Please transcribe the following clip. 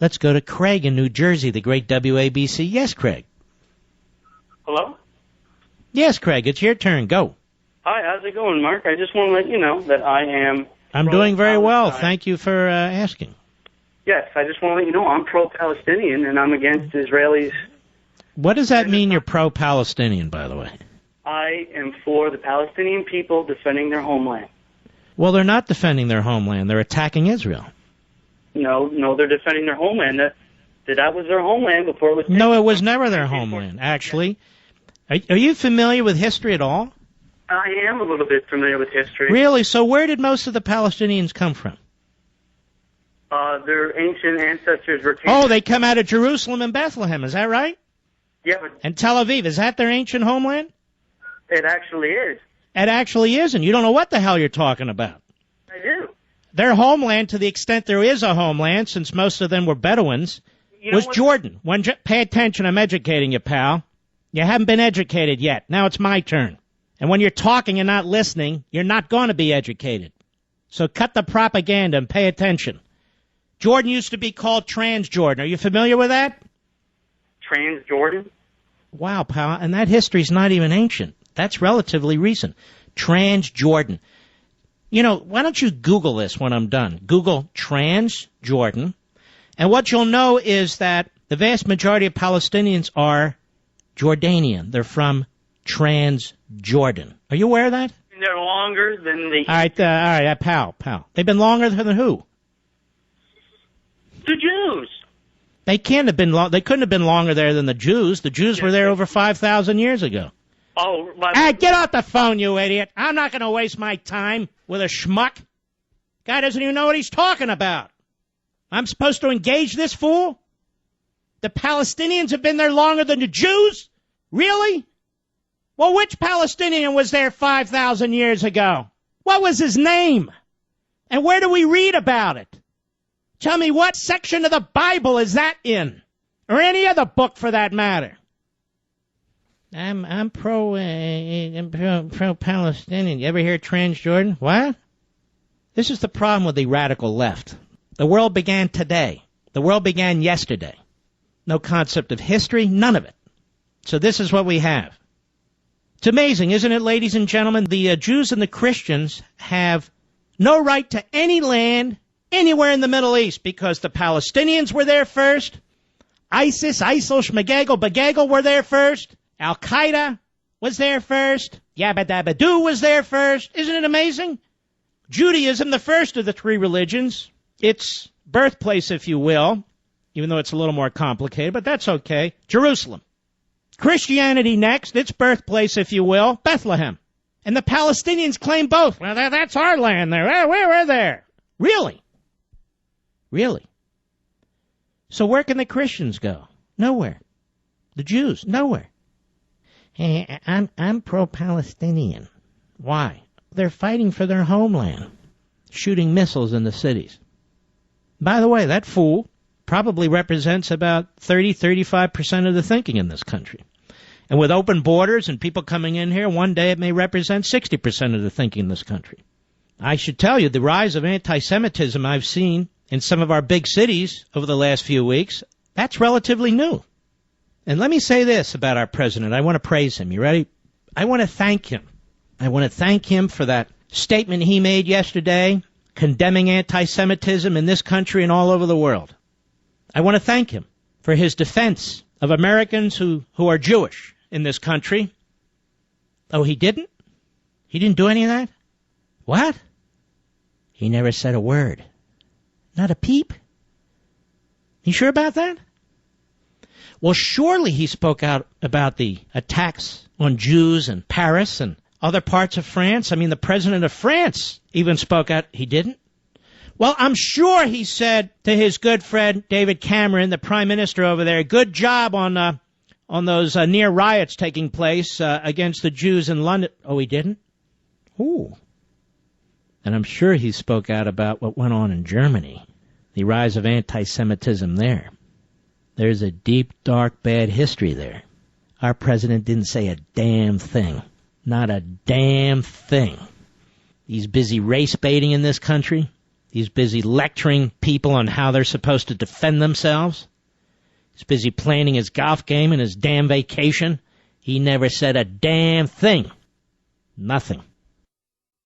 Let's go to Craig in New Jersey, the great WABC. Yes, Craig. Hello? Yes, Craig, it's your turn. Go. Hi, how's it going, Mark? I just want to let you know that I am... I'm doing very well. Thank you for asking. Yes, I just want to let you know I'm pro-Palestinian and I'm against Israelis. What does that mean you're pro-Palestinian, by the way? I am for the Palestinian people defending their homeland. Well, they're not defending their homeland. They're attacking Israel. No, they're defending their homeland. That was their homeland before it was... No, it was never their homeland, actually. Are you familiar with history at all? I am a little bit familiar with history. Really? So where did most of the Palestinians come from? Their ancient ancestors were... Oh, they come out of Jerusalem and Bethlehem, is that right? Yeah, but... And Tel Aviv, is that their ancient homeland? It actually is. It actually isn't. You don't know what the hell you're talking about. I do. Their homeland, to the extent there is a homeland, since most of them were Bedouins, was Jordan. Pay attention, I'm educating you, pal. You haven't been educated yet. Now it's my turn. And when you're talking and not listening, you're not going to be educated. So cut the propaganda and pay attention. Jordan used to be called Transjordan. Are you familiar with that? Transjordan? Wow, pal, and that history's not even ancient. That's relatively recent. Transjordan. You know, why don't you Google this when I'm done? Google Transjordan. And what you'll know is that the vast majority of Palestinians are Jordanian. They're from Transjordan. Are you aware of that? They're longer than the... All right, pal. They've been longer than who? The Jews. They can't have been. They couldn't have been longer there than the Jews. The Jews were there over 5,000 years ago. Oh, hey, get off the phone, you idiot! I'm not going to waste my time with a schmuck. Guy doesn't even know what he's talking about. I'm supposed to engage this fool? The Palestinians have been there longer than the Jews? Really? Well, which Palestinian was there 5,000 years ago? What was his name? And where do we read about it? Tell me, what section of the Bible is that in? Or any other book for that matter? I'm pro-Palestinian. You ever hear Transjordan? What? This is the problem with the radical left. The world began today. The world began yesterday. No concept of history, none of it. So this is what we have. It's amazing, isn't it, ladies and gentlemen? The Jews and the Christians have no right to any land anywhere in the Middle East because the Palestinians were there first. ISIS, ISIL, Shmagagel, Bagagel were there first. Al-Qaeda was there first. Yabba Dabba Doo was there first. Isn't it amazing? Judaism, the first of the three religions, its birthplace, if you will, even though it's a little more complicated, but that's okay. Jerusalem. Christianity next, its birthplace, if you will, Bethlehem. And the Palestinians claim both. Well, that's our land there. We're there. Really? Really? So where can the Christians go? Nowhere. The Jews? Nowhere. Hey, I'm pro-Palestinian. Why? They're fighting for their homeland, shooting missiles in the cities. By the way, that fool probably represents about 30-35% of the thinking in this country. And with open borders and people coming in here, one day it may represent 60% of the thinking in this country. I should tell you, the rise of anti-Semitism I've seen in some of our big cities over the last few weeks, that's relatively new. And let me say this about our president. I want to praise him. You ready? I want to thank him. I want to thank him for that statement he made yesterday condemning anti-Semitism in this country and all over the world. I want to thank him for his defense of Americans who are Jewish in this country. Oh, he didn't? He didn't do any of that? What? He never said a word. Not a peep? You sure about that? Well, surely he spoke out about the attacks on Jews in Paris and other parts of France. I mean, the president of France even spoke out. He didn't? Well, I'm sure he said to his good friend David Cameron, the prime minister over there, good job on those near riots taking place against the Jews in London. Oh, he didn't? Ooh. And I'm sure he spoke out about what went on in Germany, the rise of anti-Semitism there. There's a deep, dark, bad history there. Our president didn't say a damn thing. Not a damn thing. He's busy race baiting in this country. He's busy lecturing people on how they're supposed to defend themselves. He's busy planning his golf game and his damn vacation. He never said a damn thing. Nothing.